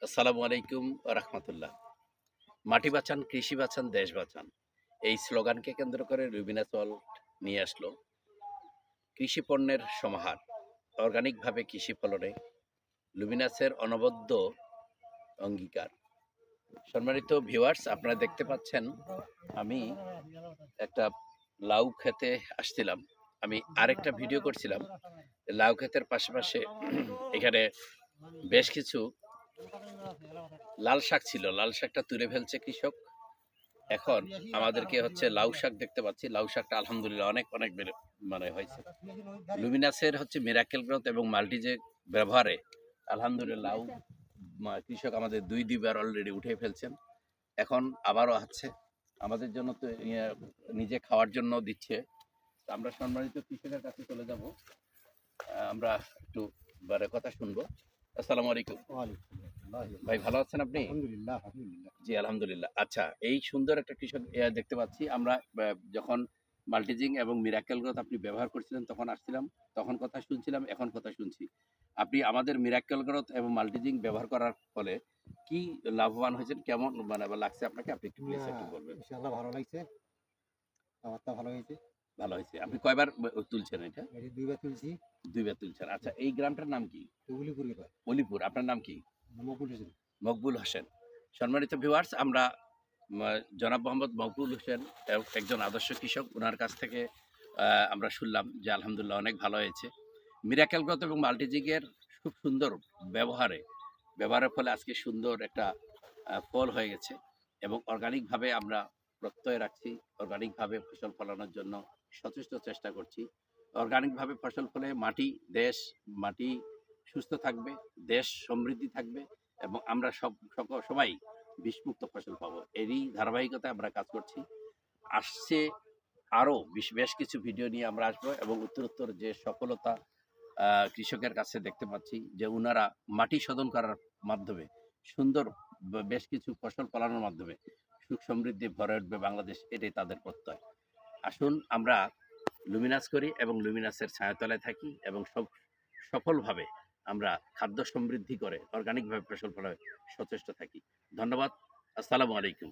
আসসালামু আলাইকুম রহমতুল্লাহ। মাটি বাঁচান, কৃষি বাঁচান, দেশ বাঁচান, এই স্লোগানকে কেন্দ্র করে রুবিনাস ওয়ার্ল্ড নিয়ে আসলো কৃষি পণ্যের সমাহার। অর্গানিকভাবে কৃষি ফলনে লুমিনাসের অনবদ্য অঙ্গীকার। সম্মানিত ভিউয়ার্স, আপনারা দেখতে পাচ্ছেন আমি একটা লাউ খেতে আসছিলাম। আমি আরেকটা ভিডিও করছিলাম লাউ ক্ষেতের পাশে এখানে বেশ কিছু লাল শাক ছিল। লাল শাকটা তুলে ফেলছে কৃষক। এখন আমাদেরকে হচ্ছে লাউ শাক দেখতে পাচ্ছি। লাউ শাকটা আলহামদুলিল্লাহ অনেক অনেক মানে হয়েছে। লুমিনাসের হচ্ছে মিরাকেল গ্রোথ এবং মাল্টি যে ব্যবহারে আলহামদুলিল্লাহ লাউ কৃষক আমাদের দুইবার অলরেডি উঠে ফেলছেন। এখন আবারও আছে আমাদের জন্য, তো নিজে খাওয়ার জন্য দিচ্ছে। আমরা সম্মানিত কৃষকের কাছে চলে যাব। আমরা একটু কথা শুনবো। আসসালামু আলাইকুম ভাই, ভালো আছেন আপনি? জি আলহামদুলিল্লাহ। আচ্ছা, এই সুন্দর একটা কৃষক দেখতে পাচ্ছি আমরা। যখন মাল্টিজিং এবং মিরাকেল গ্রোথ আপনি ব্যবহার করছিলেন তখন আসছিলাম, তখন কথা শুনছিলাম, এখন কথা শুনছি। আপনি আমাদের মিরাকেল গ্রোথ এবং মাল্টিজিং ব্যবহার করার ফলে কি লাভবান হয়েছেন, কেমন মানে লাগছে আপনাকে? আপনি একটু প্লিজ একটু বলবেন। ইনশাআল্লাহ ভালো লাগছে, খাবারটা ভালো হয়েছে। ভালো হয়েছে। আপনি কয়বার তুলছেন এটা? এটি দুইবার তুলছি। দুইবার তুলছেন। আচ্ছা, এই গ্রামটার নাম কি? উলিপুর কয়। অলিপুর। আপনার নাম কি? মকবুল হোসেন। মকবুল হোসেন। সম্মানিত ভিউয়ার্স, আমরা জনাব মোহাম্মদ মকবুল হোসেন একজন আদর্শ কৃষক। ওনার কাছ থেকে আমরা শুনলাম যে আলহামদুলিল্লাহ অনেক ভালো হয়েছে। মিরাকেল গ্রোথ এবং মাল্টিজিগের খুব সুন্দর ব্যবহারের ফলে আজকে সুন্দর একটা ফল হয়ে গেছে। এবং অর্গানিকভাবে আমরা প্রত্যয় রাখছি। অর্গানিকভাবে ফসল ফলানোর জন্য সচেষ্ট চেষ্টা করছি। অর্গানিকভাবে ফসল ফলে মাটি সুস্থ থাকবে, দেশ সমৃদ্ধি থাকবে এবং আমরা সবাই বিষমুক্ত ফসল পাবো। এরই ধারাবাহিকতায় আমরা কাজ করছি। আসছে আরও বেশ কিছু ভিডিও নিয়ে আমরা আসবো এবং উত্তরোত্তর যে সফলতা কৃষকের কাছে দেখতে পাচ্ছি যে উনারা মাটি শোধন করার মাধ্যমে সুন্দর বেশ কিছু ফসল ফলানোর মাধ্যমে সুখ সমৃদ্ধি ভরে উঠবে বাংলাদেশ, এটাই তাদের প্রত্যয়। আসুন আমরা লুমিনাস করি এবং লুমিনাসের ছায়াতলায় থাকি এবং সফলভাবে আমরা খাদ্য সমৃদ্ধি করে অর্গানিকভাবে ফসল ফলায় সচেষ্ট থাকি। ধন্যবাদ। আসসালামু আলাইকুম।